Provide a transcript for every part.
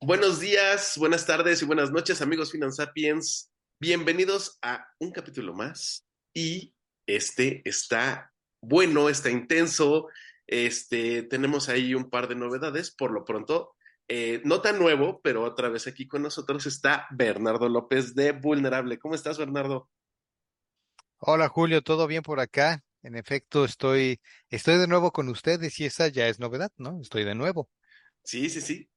Buenos días, buenas tardes y buenas noches, amigos Finansapiens. Bienvenidos a un capítulo más. Y este está bueno, está intenso. Tenemos ahí un par de novedades. Por lo pronto, no tan nuevo, pero otra vez aquí con nosotros está Bernardo López de Vulnerable. ¿Cómo estás, Bernardo? Hola Julio, ¿todo bien por acá? En efecto, estoy de nuevo con ustedes y esa ya es novedad, ¿no? Estoy de nuevo. Sí, sí, sí.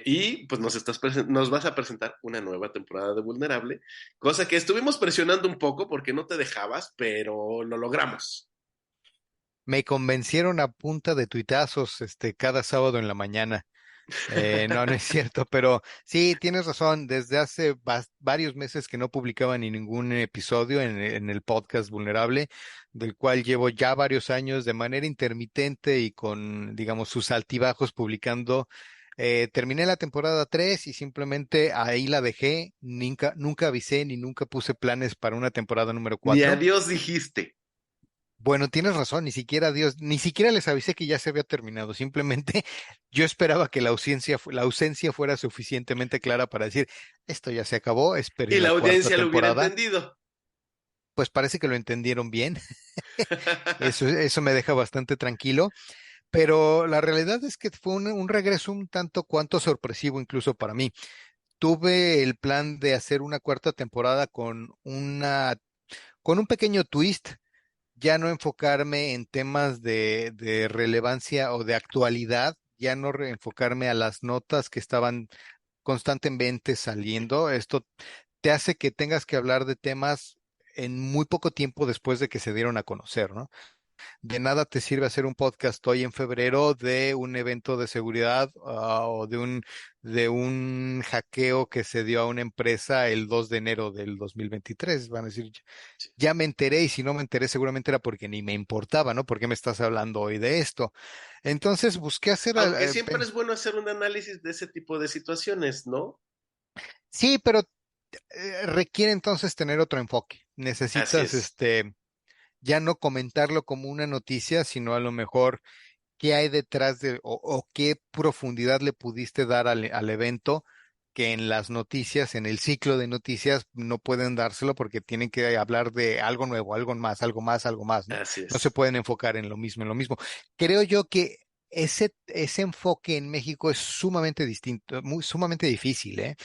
Y pues nos vas a presentar una nueva temporada de Vulnerable, cosa que estuvimos presionando un poco porque no te dejabas, pero lo logramos. Me convencieron a punta de tuitazos, cada sábado en la mañana. No, no es cierto, pero sí, tienes razón. Desde hace varios meses que no publicaba ni ningún episodio en el podcast Vulnerable, del cual llevo ya varios años de manera intermitente y con, digamos, sus altibajos publicando. Terminé la temporada 3 y simplemente ahí la dejé. Nunca avisé ni nunca puse planes para una temporada número Ni 4. adiós dijiste. Bueno, tienes razón, ni siquiera les avisé que ya se había terminado. Simplemente yo esperaba que la ausencia fuera suficientemente clara para decir, esto ya se acabó, Y esperen la la cuarta audiencia lo hubiera temporada. entendido. Pues parece que lo entendieron bien. Eso me deja bastante tranquilo. Pero la realidad es que fue un regreso un tanto cuanto sorpresivo incluso para mí. Tuve el plan de hacer una cuarta temporada con un pequeño twist, ya no enfocarme en temas de relevancia o de actualidad, ya no enfocarme a las notas que estaban constantemente saliendo. Esto te hace que tengas que hablar de temas en muy poco tiempo después de que se dieron a conocer, ¿no? De nada te sirve hacer un podcast hoy en febrero de un evento de seguridad, o de un hackeo que se dio a una empresa el 2 de enero del 2023. Van a decir, ya me enteré, y si no me enteré seguramente era porque ni me importaba, ¿no? ¿Por qué me estás hablando hoy de esto? Entonces busqué hacer, Aunque siempre es bueno hacer un análisis de ese tipo de situaciones, ¿no? sí, pero requiere entonces tener otro enfoque. Así Necesitas, es. ya no comentarlo como una noticia, sino a lo mejor qué hay detrás o qué profundidad le pudiste dar al evento, que en las noticias, en el ciclo de noticias, no pueden dárselo porque tienen que hablar de algo nuevo, algo más, algo más, algo más, ¿no? Así No se es. pueden enfocar en lo mismo, en lo mismo. Creo yo que ese enfoque en México es sumamente distinto, sumamente difícil, ¿eh?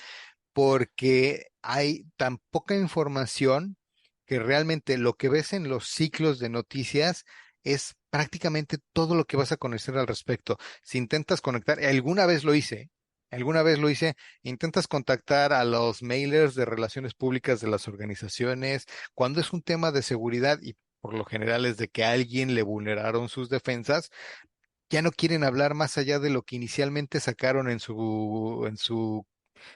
Porque hay tan poca información que realmente lo que ves en los ciclos de noticias es prácticamente todo lo que vas a conocer al respecto. Si intentas conectar, alguna vez lo hice, intentas contactar a los mailers de relaciones públicas de las organizaciones, cuando es un tema de seguridad y por lo general es de que a alguien le vulneraron sus defensas, ya no quieren hablar más allá de lo que inicialmente sacaron en su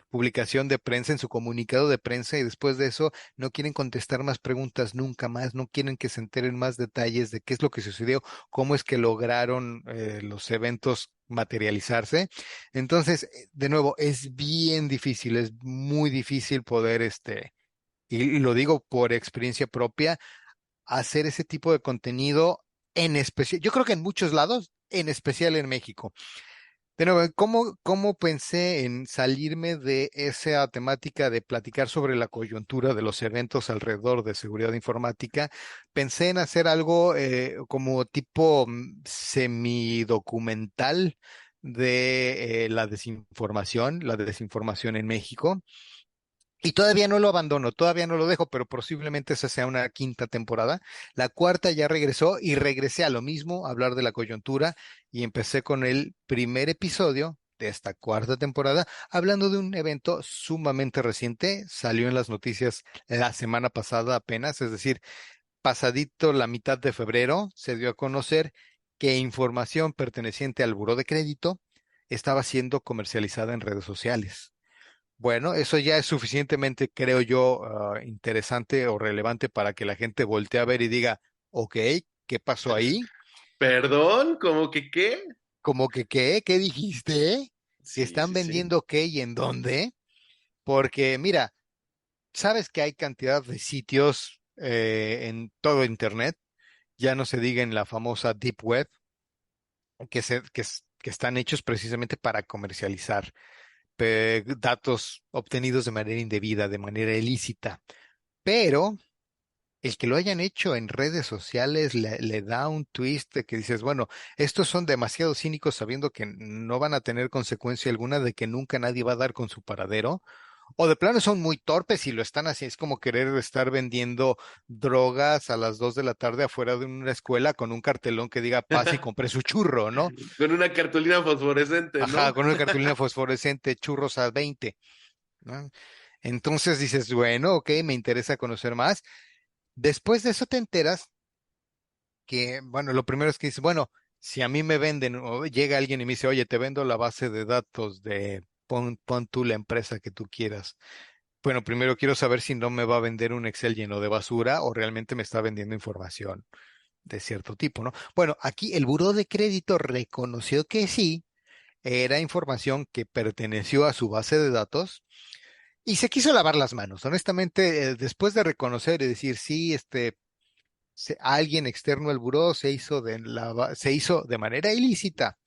publicación de prensa, en su comunicado de prensa, y después de eso no quieren contestar más preguntas nunca más, no quieren que se enteren más detalles de qué es lo que sucedió, cómo es que lograron los eventos materializarse. Entonces, de nuevo, es bien difícil, es muy difícil poder, y lo digo por experiencia propia, hacer ese tipo de contenido en especial. Yo creo que en muchos lados, en especial en México. De nuevo, ¿cómo pensé en salirme de esa temática de platicar sobre la coyuntura de los eventos alrededor de seguridad informática? Pensé en hacer algo como tipo semidocumental de la desinformación en México. Y todavía no lo abandono, todavía no lo dejo, pero posiblemente esa sea una quinta temporada. La cuarta ya regresó y regresé a lo mismo, a hablar de la coyuntura, y empecé con el primer episodio de esta cuarta temporada, hablando de un evento sumamente reciente. Salió en las noticias la semana pasada apenas, es decir, pasadito la mitad de febrero, se dio a conocer que información perteneciente al Buró de Crédito estaba siendo comercializada en redes sociales. Bueno, eso ya es suficientemente, creo yo, interesante o relevante para que la gente voltee a ver y diga, ok, ¿qué pasó ahí? Perdón, ¿cómo que qué? Como que, ¿qué dijiste? ¿Que Sí, están sí, sí. vendiendo qué y en dónde? Porque mira, sabes que hay cantidad de sitios en todo Internet, ya no se diga en la famosa Deep Web, que están hechos precisamente para comercializar datos obtenidos de manera indebida, de manera ilícita. Pero el que lo hayan hecho en redes sociales le da un twist de que dices, bueno, estos son demasiado cínicos sabiendo que no van a tener consecuencia alguna, de que nunca nadie va a dar con su paradero. O de plano son muy torpes y lo están así. Es como querer estar vendiendo drogas a las 2 de la tarde afuera de una escuela con un cartelón que diga paz y compre su churro, ¿no? Con una cartulina fosforescente, Ajá, ¿no? con una cartulina fosforescente, churros a 20, ¿no? Entonces dices, bueno, ok, me interesa conocer más. Después de eso te enteras que, bueno, lo primero es que dices, bueno, si a mí me venden o llega alguien y me dice, oye, te vendo la base de datos de pon tú la empresa que tú quieras. Bueno, primero quiero saber si no me va a vender un Excel lleno de basura o realmente me está vendiendo información de cierto tipo, ¿no? Bueno, aquí el Buró de Crédito reconoció que sí, era información que perteneció a su base de datos y se quiso lavar las manos. Honestamente, después de reconocer y decir, sí, alguien externo al buró se hizo de manera ilícita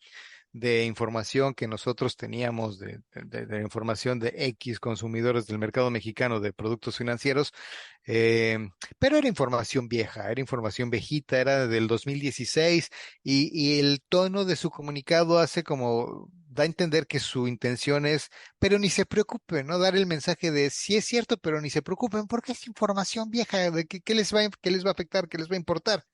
de información que nosotros teníamos, de información de X consumidores del mercado mexicano de productos financieros, eh, pero era información vieja, era información viejita, era del 2016 y el tono de su comunicado hace como, da a entender que su intención es, pero ni se preocupen, ¿no? Dar el mensaje de sí es cierto, pero ni se preocupen porque es información vieja, de qué les va a afectar, qué les va a importar.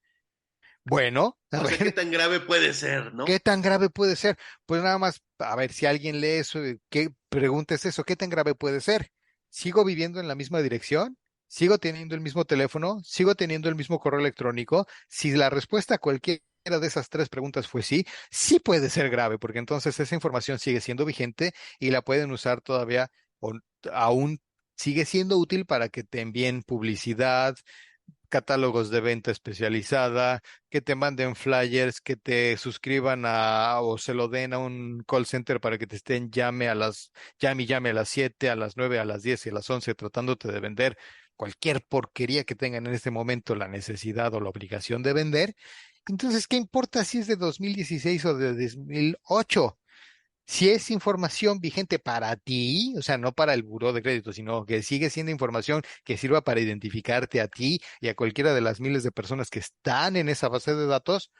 Bueno, a O sea, ¿qué ver, tan grave puede ser, ¿qué no? tan grave puede ser? Pues nada más, a ver si alguien lee eso, ¿qué pregunta es eso? ¿Qué tan grave puede ser? ¿Sigo viviendo en la misma dirección? ¿Sigo teniendo el mismo teléfono? ¿Sigo teniendo el mismo correo electrónico? Si la respuesta a cualquiera de esas tres preguntas fue sí, sí puede ser grave, porque entonces esa información sigue siendo vigente y la pueden usar todavía o aún sigue siendo útil para que te envíen publicidad, catálogos de venta especializada, que te manden flyers, que te suscriban o se lo den a un call center para que te estén llame a las 7, a las 9, a las 10 y a las 11 tratándote de vender cualquier porquería que tengan en este momento la necesidad o la obligación de vender. Entonces, ¿qué importa si es de 2016 o de 2008? Si es información vigente para ti, o sea, no para el buró de crédito, sino que sigue siendo información que sirva para identificarte a ti y a cualquiera de las miles de personas que están en esa base de datos,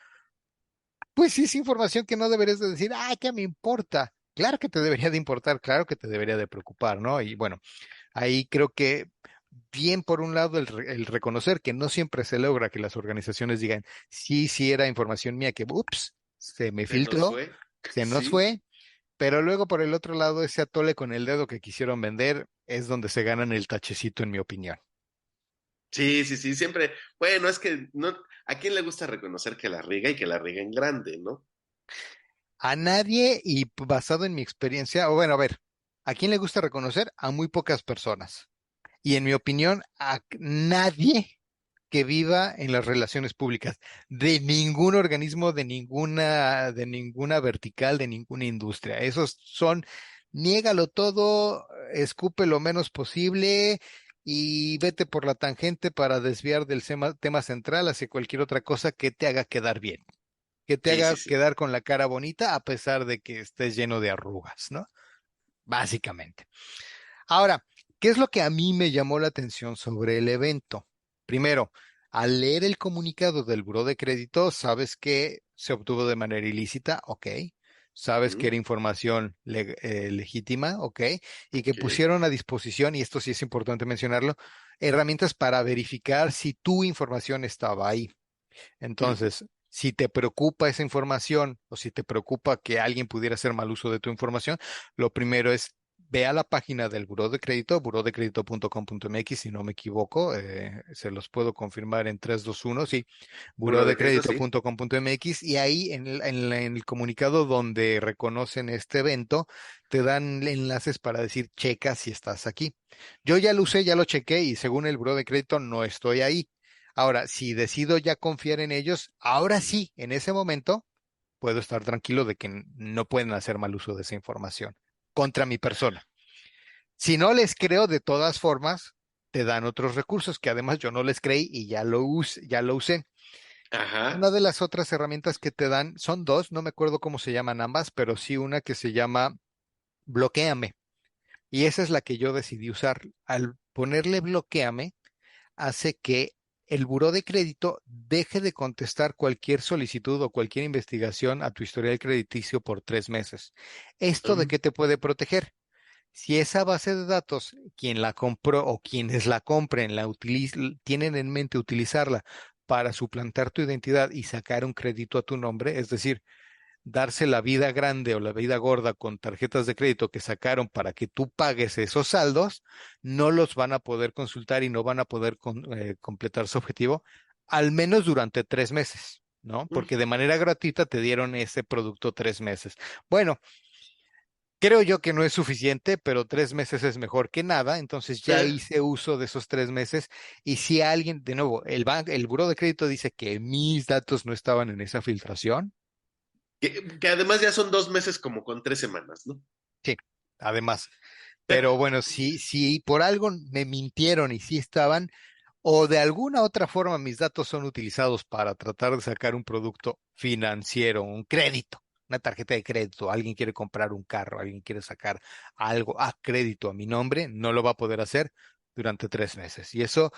pues sí es información que no deberías de decir, ay, ¿qué me importa? Claro que te debería de importar, claro que te debería de preocupar, ¿no? Y bueno, ahí creo que bien por un lado el reconocer que no siempre se logra que las organizaciones digan, sí, sí era información mía que, ups, se me Se nos filtró, fue. se nos Sí. fue. Pero luego por el otro lado, ese atole con el dedo que quisieron vender es donde se ganan el tachecito, en mi opinión. Sí, sí, sí, siempre. Bueno, es que no, ¿a quién le gusta reconocer que la riega y que la riega en grande, ¿no? A nadie, y basado en mi experiencia, o bueno, a ver, ¿a quién le gusta reconocer? A muy pocas personas. Y en mi opinión, a nadie que viva en las relaciones públicas, de ningún organismo, de ninguna vertical, de ninguna industria. Esos son, niégalo todo, escupe lo menos posible y vete por la tangente para desviar del tema central hacia cualquier otra cosa que te haga quedar bien, que te Sí, sí, haga sí. quedar con la cara bonita a pesar de que estés lleno de arrugas, ¿no? Básicamente. Ahora, ¿qué es lo que a mí me llamó la atención sobre el evento? Primero, al leer el comunicado del Buró de Crédito, sabes que se obtuvo de manera ilícita, ok. Sabes que Mm, era información legítima, ok. Y que ok. pusieron a disposición, y esto sí es importante mencionarlo, herramientas para verificar si tu información estaba ahí. Entonces, si te preocupa esa información o si te preocupa que alguien pudiera hacer mal uso de tu información, lo primero es ve a la página del Buró de Crédito, burodecredito.com.mx, si no me equivoco, se los puedo confirmar en 3, 2, 1, sí, Buro de crédito, sí. burodecredito.com.mx y ahí en el comunicado donde reconocen este evento, te dan enlaces para decir, checa si estás aquí. Yo ya lo usé, ya lo chequé y según el Buró de Crédito no estoy ahí. Ahora, si decido ya confiar en ellos, ahora sí, en ese momento, puedo estar tranquilo de que no pueden hacer mal uso de esa información contra mi persona. Si no les creo, de todas formas, te dan otros recursos que además yo no les creí y ya lo usé. Una Ajá. de las otras herramientas que te dan son dos, no me acuerdo cómo se llaman ambas, pero sí una que se llama Bloquéame. Y esa es la que yo decidí usar. Al ponerle bloqueame, hace que el buró de crédito deje de contestar cualquier solicitud o cualquier investigación a tu historial crediticio por 3 meses. ¿Esto de Mm, qué te puede proteger? Si esa base de datos, quien la compró o quienes la compren, tienen en mente utilizarla para suplantar tu identidad y sacar un crédito a tu nombre, es decir, darse la vida grande o la vida gorda con tarjetas de crédito que sacaron para que tú pagues esos saldos, no los van a poder consultar y no van a poder completar su objetivo, al menos durante 3 meses, ¿no? Porque de mm, manera gratuita te dieron ese producto 3 meses. Bueno, creo yo que no es suficiente, pero 3 meses es mejor que nada, entonces ya eh, hice uso de esos 3 meses y si alguien, de nuevo, el buró de crédito dice que mis datos no estaban en esa filtración. que además ya son 2 meses como con 3 semanas, ¿no? Sí, además. Pero bueno, si por algo me mintieron y sí estaban, o de alguna otra forma mis datos son utilizados para tratar de sacar un producto financiero, un crédito, una tarjeta de crédito, alguien quiere comprar un carro, alguien quiere sacar algo a crédito a mi nombre, no lo va a poder hacer durante 3 meses. Y eso,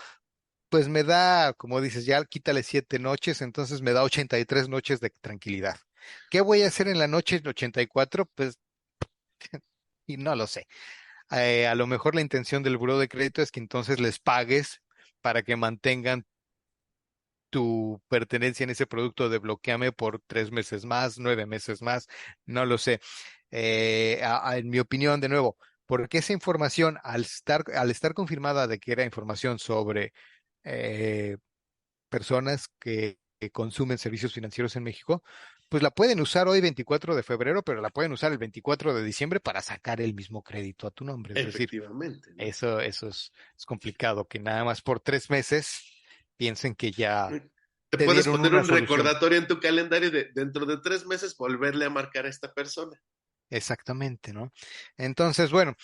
pues me da, como dices, ya quítale 7 noches, entonces me da 83 noches de tranquilidad. ¿Qué voy a hacer en la noche 84? Pues, y no lo sé. A lo mejor la intención del buró de crédito es que entonces les pagues para que mantengan tu pertenencia en ese producto de bloqueame por 3 meses más, 9 meses más, no lo sé. En mi opinión, de nuevo, porque esa información, al estar confirmada de que era información sobre eh, personas que consumen servicios financieros en México, pues la pueden usar hoy 24 de febrero, pero la pueden usar el 24 de diciembre para sacar el mismo crédito a tu nombre. Es decir, Efectivamente, ¿no? eso es complicado, que nada más por 3 meses piensen que ya Te te puedes dieron poner una un solución. recordatorio en tu calendario de dentro de 3 meses volverle a marcar a esta persona. Exactamente, ¿no? Entonces, bueno,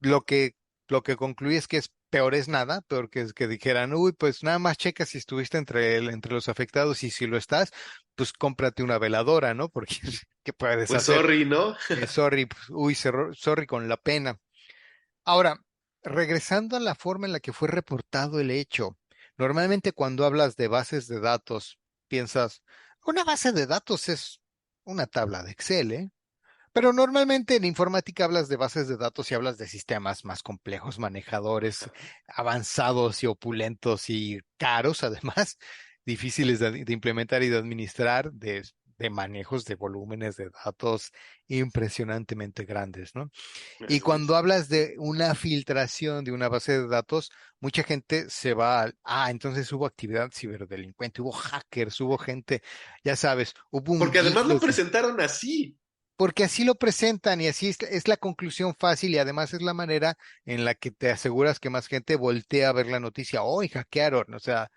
lo que, lo que concluí es que es peor es nada, peor que es que dijeran, uy, pues nada más checa si estuviste entre los afectados y si lo estás, pues cómprate una veladora, ¿no? Porque, ¿qué puedes Pues hacer? sorry, ¿no? Sorry, pues, uy, sorry con la pena. Ahora, regresando a la forma en la que fue reportado el hecho, normalmente cuando hablas de bases de datos, piensas, una base de datos es una tabla de Excel, ¿eh? Pero normalmente en informática hablas de bases de datos y hablas de sistemas más complejos, manejadores avanzados y opulentos y caros, además, difíciles de implementar y de administrar, de manejos de volúmenes de datos impresionantemente grandes, ¿no? Y Así cuando es. hablas de una filtración de una base de datos, mucha gente se va entonces hubo actividad ciberdelincuente, hubo hackers, hubo gente, ya sabes, hubo un Porque además lo virus, presentaron así. porque así lo presentan y así es la conclusión fácil y además es la manera en la que te aseguras que más gente voltea a ver la noticia, hoy hackearon, o sea,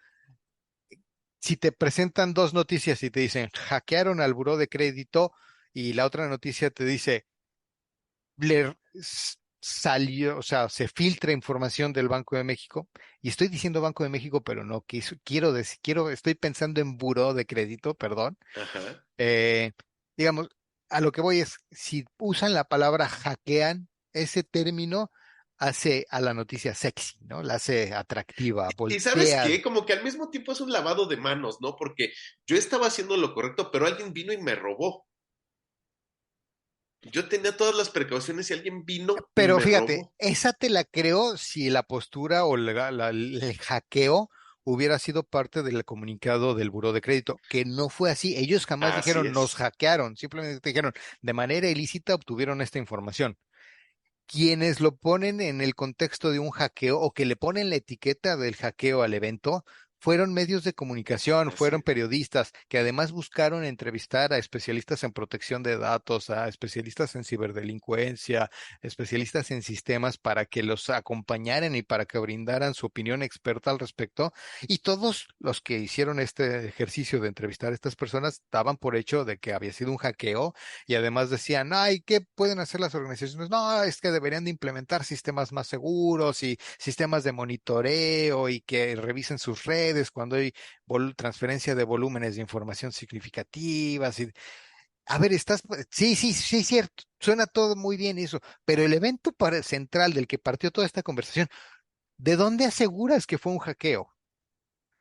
si te presentan dos noticias y te dicen hackearon al buró de crédito y la otra noticia te dice salió, o sea, se filtra información del Banco de México, y estoy diciendo Banco de México, pero no, quiero decir, estoy pensando en buró de crédito, perdón. Ajá. Eh, digamos, a lo que voy es, si usan la palabra hackean, ese término hace a la noticia sexy, ¿no? La hace atractiva, Y sabes voltea. qué, como que al mismo tiempo es un lavado de manos, ¿no? Porque yo estaba haciendo lo correcto, pero alguien vino y me robó. Yo tenía todas las precauciones y alguien vino y Pero me fíjate, robó. esa te la creo si la postura o el hackeo hubiera sido parte del comunicado del Buró de Crédito, que no fue así. Ellos jamás Así dijeron nos es. hackearon, simplemente dijeron de manera ilícita obtuvieron esta información. Quienes lo ponen en el contexto de un hackeo o que le ponen la etiqueta del hackeo al evento fueron medios de comunicación, Así fueron es. periodistas que además buscaron entrevistar a especialistas en protección de datos, a especialistas en ciberdelincuencia, especialistas en sistemas para que los acompañaran y para que brindaran su opinión experta al respecto. Y todos los que hicieron este ejercicio de entrevistar a estas personas daban por hecho de que había sido un hackeo y además decían, ay, ¿qué pueden hacer las organizaciones? No, es que deberían de implementar sistemas más seguros y sistemas de monitoreo y que revisen sus redes cuando hay transferencia de volúmenes de información significativas. A ver, sí, sí, sí, cierto. suena todo muy bien eso, pero el evento central del que partió toda esta conversación, ¿de dónde aseguras que fue un hackeo?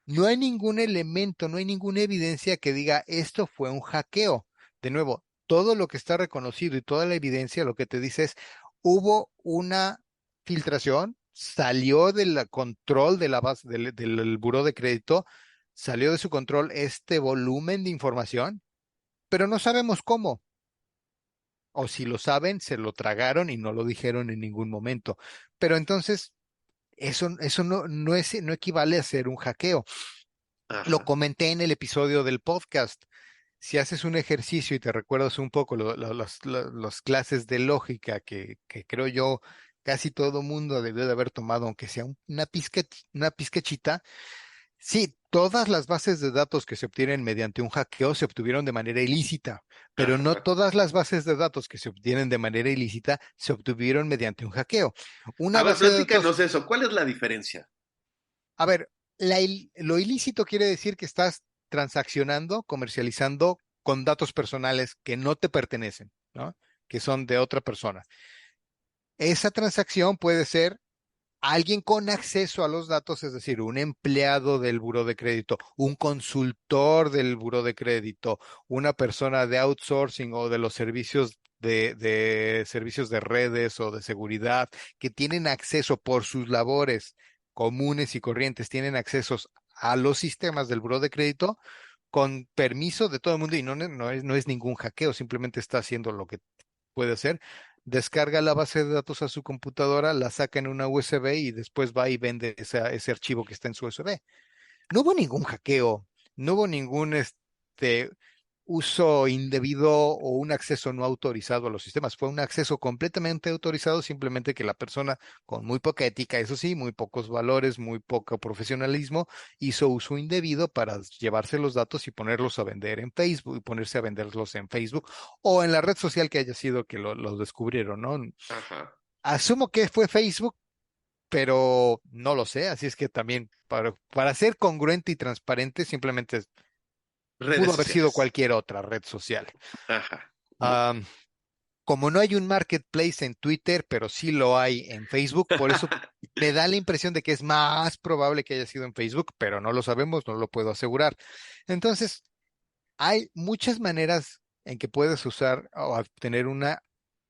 No hay ningún elemento, no hay ninguna evidencia que diga esto fue un hackeo. De nuevo, todo lo que está reconocido y toda la evidencia lo que te dice es, hubo una filtración, salió del control de la base del buró de crédito, salió de su control este volumen de información, pero no sabemos cómo. O si lo saben, se lo tragaron y no lo dijeron en ningún momento. Pero entonces, eso no equivale a ser un hackeo. Lo Ajá. comenté en el episodio del podcast. Si haces un ejercicio y te recuerdas un poco las clases de lógica que creo yo casi todo mundo debió de haber tomado, aunque sea una pizquechita, sí, todas las bases de datos que se obtienen mediante un hackeo se obtuvieron de manera ilícita, pero no Ajá. todas las bases de datos que se obtienen de manera ilícita se obtuvieron mediante un hackeo. A Una ver, base de datos, platícanos eso. ¿Cuál es la diferencia? a ver, lo ilícito quiere decir que estás transaccionando, comercializando con datos personales que no te pertenecen, ¿no? Que son de otra persona. Esa transacción puede ser alguien con acceso a los datos, es decir, un empleado del buró de crédito, un consultor del buró de crédito, una persona de outsourcing o de los servicios de servicios de redes o de seguridad que tienen acceso por sus labores comunes y corrientes, tienen accesos a los sistemas del buró de crédito con permiso de todo el mundo y no es ningún hackeo, simplemente está haciendo lo que puede hacer, descarga la base de datos a su computadora, la saca en una USB y después va y vende ese archivo que está en su USB. No hubo ningún hackeo, no hubo ningún uso indebido o un acceso no autorizado a los sistemas. Fue un acceso completamente autorizado, simplemente que la persona con muy poca ética, eso sí, muy pocos valores, muy poco profesionalismo, hizo uso indebido para llevarse los datos y ponerlos a vender en Facebook y ponerse a venderlos en Facebook o en la red social que haya sido que los descubrieron, ¿no? Ajá. Asumo que fue Facebook, pero no lo sé, así es que también para ser congruente y transparente, simplemente Redes pudo haber sido sociales. cualquier otra red social. Ajá. Muy bien. Am, Como no hay un marketplace en Twitter, pero sí lo hay en Facebook, por eso me da la impresión de que es más probable que haya sido en Facebook, pero no lo sabemos, no lo puedo asegurar. Entonces, hay muchas maneras en que puedes usar o obtener una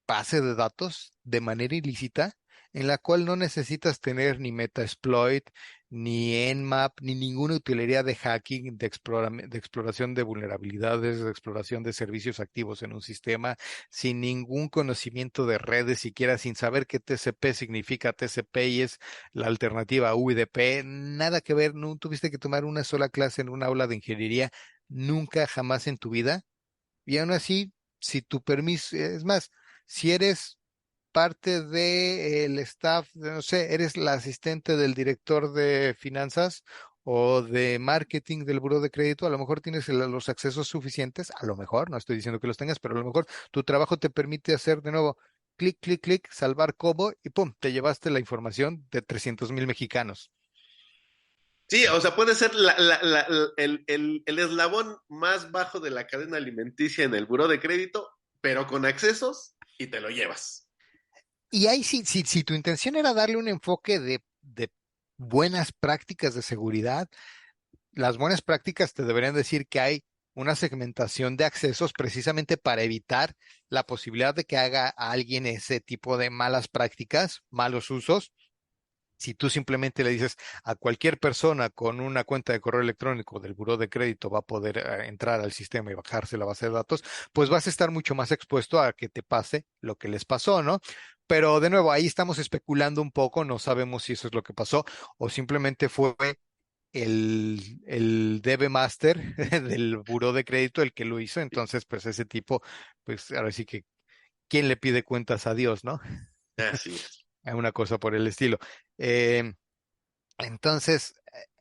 base de datos de manera ilícita, en la cual no necesitas tener ni Metasploit, ni Nmap, ni ninguna utilería de hacking, de exploración de vulnerabilidades, de exploración de servicios activos en un sistema, sin ningún conocimiento de redes, siquiera sin saber qué TCP significa TCP y es la alternativa a UDP, nada que ver, no tuviste que tomar una sola clase en un aula de ingeniería, nunca, jamás en tu vida. Y aún así, si tu permiso, es más, si eres parte del staff, no sé, eres la asistente del director de finanzas o de marketing del buró de crédito, a lo mejor tienes los accesos suficientes, a lo mejor, no estoy diciendo que los tengas, pero a lo mejor tu trabajo te permite hacer de nuevo clic, clic, clic, salvar Cobo y pum, te llevaste la información de 300,000 mexicanos. Sí, o sea, puede ser el eslabón más bajo de la cadena alimenticia en el buró de crédito, pero con accesos y te lo llevas. Y ahí si tu intención era darle un enfoque de buenas prácticas de seguridad, las buenas prácticas te deberían decir que hay una segmentación de accesos precisamente para evitar la posibilidad de que haga a alguien ese tipo de malas prácticas, malos usos. Si tú simplemente le dices a cualquier persona con una cuenta de correo electrónico del buró de crédito va a poder entrar al sistema y bajarse la base de datos, pues vas a estar mucho más expuesto a que te pase lo que les pasó, ¿no? Pero de nuevo, ahí estamos especulando un poco, no sabemos si eso es lo que pasó o simplemente fue el DB Master del buró de crédito el que lo hizo. Entonces, pues ese tipo, pues ahora sí que, ¿quién le pide cuentas a Dios, no? Así es. Una cosa por el estilo. Eh, entonces,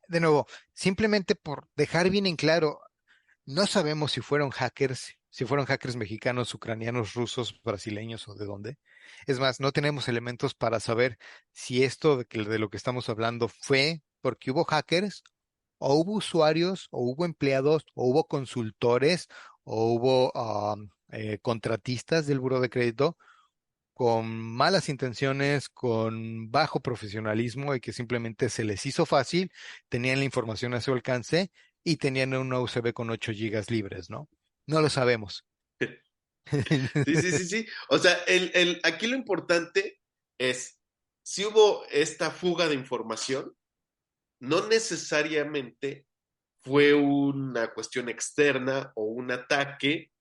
de nuevo, simplemente por dejar bien en claro, no sabemos si fueron hackers mexicanos, ucranianos, rusos, brasileños o de dónde. Es más, no tenemos elementos para saber si esto de lo que estamos hablando fue porque hubo hackers o hubo usuarios, o hubo empleados, o hubo consultores, o hubo contratistas del buró de crédito, con malas intenciones, con bajo profesionalismo y que simplemente se les hizo fácil, tenían la información a su alcance y tenían una USB con 8 gigas libres, ¿no? No lo sabemos. Sí, sí, sí, sí. O sea, aquí lo importante es, si hubo esta fuga de información, no necesariamente fue una cuestión externa o un ataque,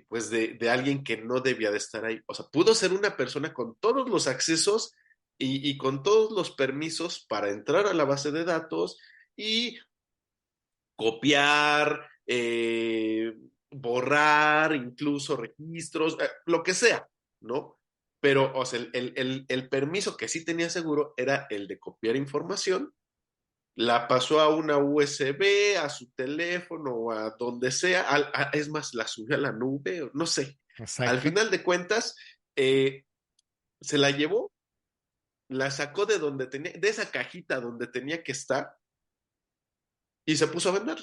pues de alguien que no debía de estar ahí. O sea, pudo ser una persona con todos los accesos y con todos los permisos para entrar a la base de datos y copiar, borrar incluso registros, lo que sea, ¿no? Pero, o sea, el permiso que sí tenía seguro era el de copiar información, la pasó a una USB, a su teléfono o a donde sea, es más, la subió a la nube, no sé. Al Exacto. final de cuentas, eh, se la llevó, la sacó de donde tenía, de esa cajita donde tenía que estar y se puso a vender.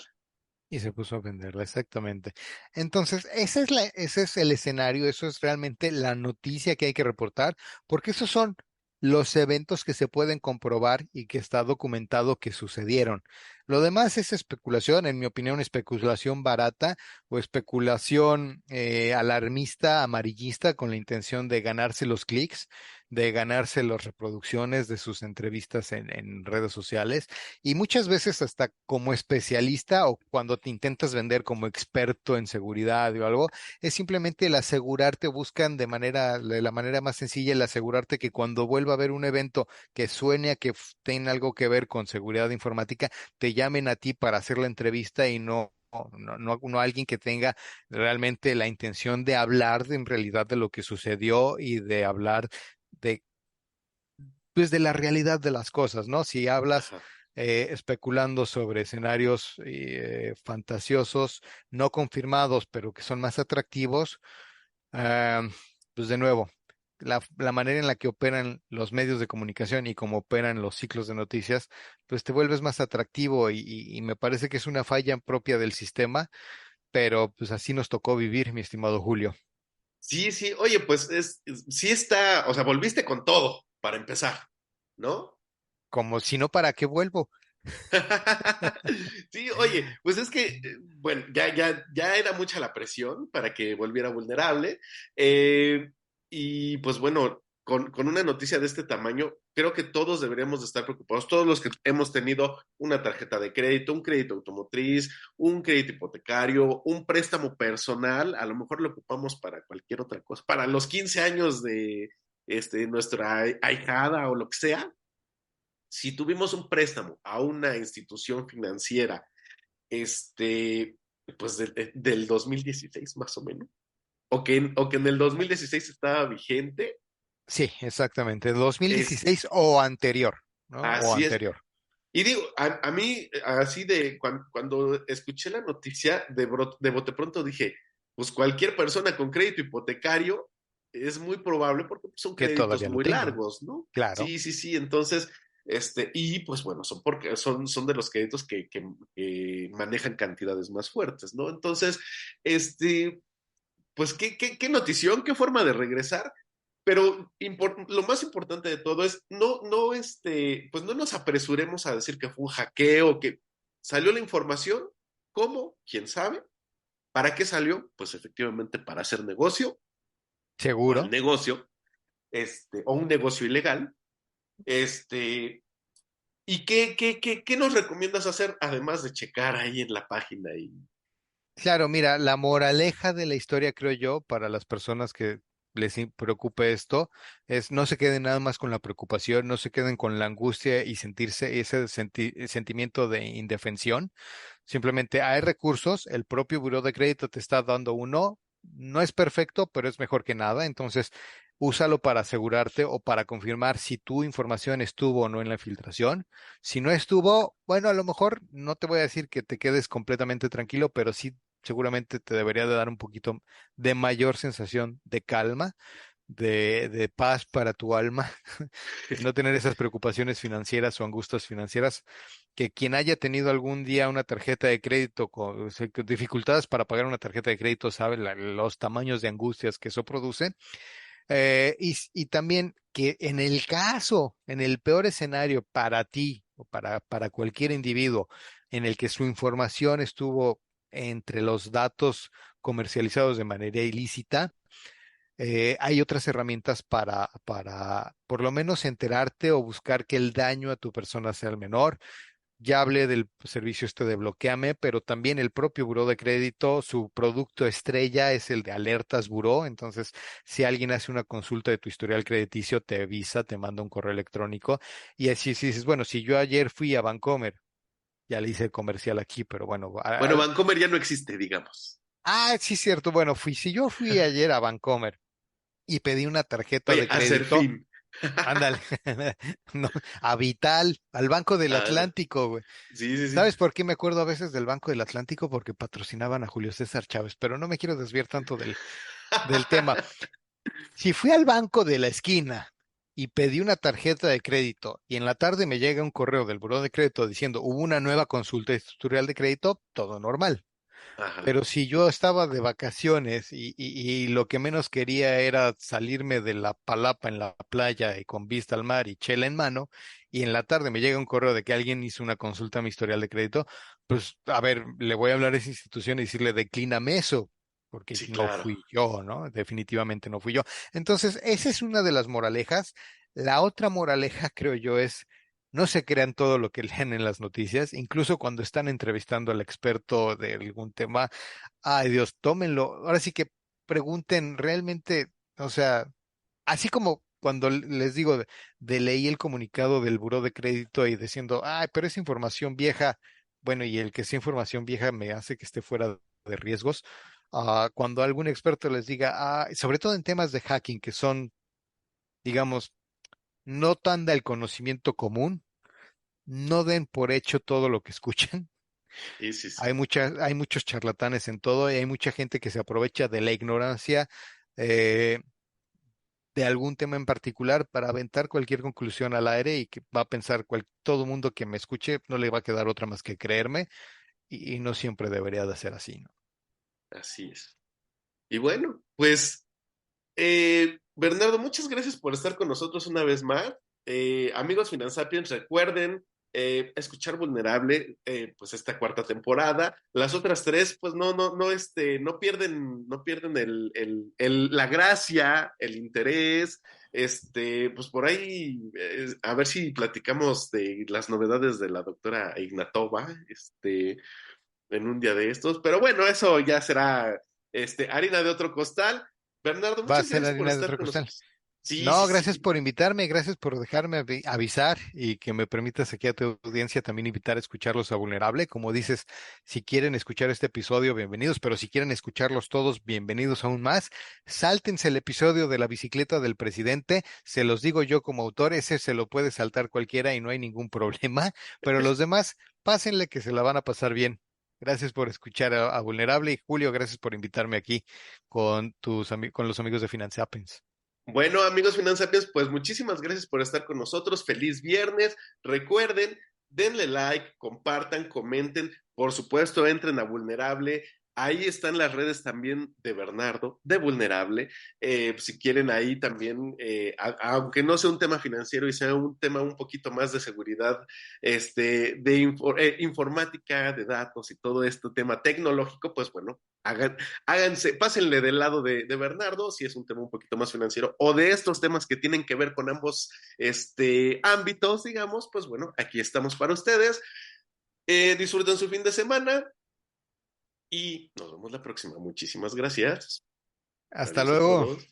Y se puso a venderla, exactamente. Entonces, ese es el escenario, eso es realmente la noticia que hay que reportar, porque esos son los eventos que se pueden comprobar y que está documentado que sucedieron. Lo demás es especulación, en mi opinión, especulación barata o especulación alarmista, amarillista, con la intención de ganarse los clics, de ganarse las reproducciones de sus entrevistas en redes sociales y muchas veces hasta como especialista o cuando te intentas vender como experto en seguridad o algo, es simplemente el asegurarte, buscan de la manera más sencilla el asegurarte que cuando vuelva a haber un evento que suene a que tenga algo que ver con seguridad informática, te llamen a ti para hacer la entrevista y no alguien que tenga realmente la intención de hablar en realidad de lo que sucedió y de hablar de pues de la realidad de las cosas, ¿no? Si hablas Ajá. especulando sobre escenarios fantasiosos, no confirmados, pero que son más atractivos, ah, pues de nuevo, la manera en la que operan los medios de comunicación y cómo operan los ciclos de noticias, pues te vuelves más atractivo y me parece que es una falla propia del sistema, pero pues así nos tocó vivir, mi estimado Julio. Sí, sí, oye, pues sí está, o sea, volviste con todo, para empezar, ¿no? Como si no, ¿para qué vuelvo? Sí, oye, pues es que, bueno, ya era mucha la presión para que volviera vulnerable. eh, y pues bueno, con una noticia de este tamaño, creo que todos deberíamos de estar preocupados, todos los que hemos tenido una tarjeta de crédito, un crédito automotriz, un crédito hipotecario, un préstamo personal, a lo mejor lo ocupamos para cualquier otra cosa, para los 15 años de nuestra ahijada o lo que sea. Si tuvimos un préstamo a una institución financiera, este, pues del 2016 más o menos, o que en el 2016 estaba vigente, Sí, exactamente. dos mil es dieciséis o anterior, ¿no? O así es. anterior. Y digo, a mí, así de cuando escuché la noticia, de bote pronto dije, pues cualquier persona con crédito hipotecario es muy probable porque son Que créditos todavía lo muy tenga. largos, ¿no? Claro, Sí, sí, sí. Entonces, y pues bueno, son de los créditos que manejan cantidades más fuertes, ¿no? Entonces, este, pues qué notición, qué forma de regresar. Pero lo más importante de todo es pues no nos apresuremos a decir que fue un hackeo, que salió la información. ¿Cómo? ¿Quién sabe? ¿Para qué salió? Pues efectivamente para hacer negocio, mal seguro. negocio, o un negocio ilegal. Este, ¿Y qué nos recomiendas hacer además de checar ahí en la página? Claro, mira, la moraleja de la historia, creo yo, para las personas que preocupe esto, es no se queden nada más con la preocupación, no se queden con la angustia y sentirse ese sentimiento de indefensión. Simplemente hay recursos, el propio buró de crédito te está dando uno, no es perfecto, pero es mejor que nada, entonces úsalo para asegurarte o para confirmar si tu información estuvo o no en la filtración. Si no estuvo, bueno, a lo mejor no te voy a decir que te quedes completamente tranquilo, pero sí seguramente te debería de dar un poquito de mayor sensación de calma, de paz para tu alma, de no tener esas preocupaciones financieras o angustias financieras, que quien haya tenido algún día una tarjeta de crédito con, o sea, con dificultades para pagar una tarjeta de crédito sabe los tamaños de angustias que eso produce. Y también que en el caso, en el peor escenario para ti o para cualquier individuo en el que su información estuvo entre los datos comercializados de manera ilícita, hay otras herramientas para por lo menos enterarte o buscar que el daño a tu persona sea el menor. Ya hablé del servicio este de Bloqueame, pero también el propio buró de crédito, su producto estrella es el de Alertas Buró. Entonces, si alguien hace una consulta de tu historial crediticio, te avisa, te manda un correo electrónico. Y así si dices, bueno, si yo ayer fui a Bancomer, ya le hice el comercial aquí, pero bueno, Bueno, Vancomer ya no existe, digamos. sí, cierto, bueno, si yo fui ayer a Bancomer y pedí una tarjeta Oye, de a crédito, Serfín. ándale, no, a Vital, al Banco del Ah, Atlántico, güey. sí, sí, sí. ¿Sabes por qué me acuerdo a veces del Banco del Atlántico? Porque patrocinaban a Julio César Chávez, pero no me quiero desviar tanto del tema. Si fui al banco de la esquina y pedí una tarjeta de crédito y en la tarde me llega un correo del buró de crédito diciendo hubo una nueva consulta historial de crédito, todo normal. Ajá, Pero si yo estaba de vacaciones y lo que menos quería era salirme de la palapa en la playa y con vista al mar y chela en mano, y en la tarde me llega un correo de que alguien hizo una consulta a mi historial de crédito, pues a ver, le voy a hablar a esa institución y decirle, declíname eso, porque sí, no claro. fui yo, ¿no? Definitivamente no fui yo. Entonces, esa es una de las moralejas. La otra moraleja, creo yo, es no se crean todo lo que leen en las noticias, incluso cuando están entrevistando al experto de algún tema. Ay, Dios, tómenlo. Ahora sí que pregunten realmente, o sea, así como cuando les digo leí el comunicado del Buró de Crédito y diciendo, ay, pero es información vieja. Bueno, y el que sea información vieja me hace que esté fuera de riesgos. Cuando algún experto les diga, sobre todo en temas de hacking, que son, digamos, no tan del conocimiento común, no den por hecho todo lo que escuchan. Sí, sí, sí. Hay muchos charlatanes en todo y hay mucha gente que se aprovecha de la ignorancia eh, de algún tema en particular para aventar cualquier conclusión al aire y que va a pensar todo mundo que me escuche no le va a quedar otra más que creerme y no siempre debería de ser así, ¿no? Así es. Y bueno, pues Bernardo, muchas gracias por estar con nosotros una vez más. Amigos Finansapiens, recuerden escuchar Vulnerable, pues esta cuarta temporada. Las otras tres, pues no pierden la gracia, el interés. Pues por ahí, a ver si platicamos de las novedades de la doctora Ignatova, en un día de estos. Pero bueno, eso ya será, harina de otro costal. Bernardo, Va a muchas ser gracias por harina de estar otro con costal. nosotros. Sí, No, sí, gracias sí. por invitarme, gracias por dejarme avisar y que me permitas aquí a tu audiencia también invitar a escucharlos a Vulnerable. Como dices, si quieren escuchar este episodio, bienvenidos, pero si quieren escucharlos todos, bienvenidos aún más. Sáltense el episodio de la bicicleta del presidente, se los digo yo como autor, ese se lo puede saltar cualquiera y no hay ningún problema, pero los demás, pásenle que se la van a pasar bien. Gracias por escuchar a Vulnerable y Julio, gracias por invitarme aquí con con los amigos de Finansapiens. Bueno, amigos Finansapiens, pues muchísimas gracias por estar con nosotros. Feliz viernes. Recuerden, denle like, compartan, comenten. Por supuesto, entren a Vulnerable. Ahí están las redes también de Bernardo, de Vulnerable. Si quieren ahí también, aunque no sea un tema financiero y sea un tema un poquito más de seguridad, informática, de datos y todo este tema tecnológico, pues bueno, háganse, pásenle del lado de Bernardo, si es un tema un poquito más financiero, o de estos temas que tienen que ver con ambos ámbitos, digamos, pues bueno, aquí estamos para ustedes. Disfruten su fin de semana y nos vemos la próxima. Muchísimas gracias. Hasta Adiós a luego. todos.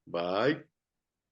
Bye.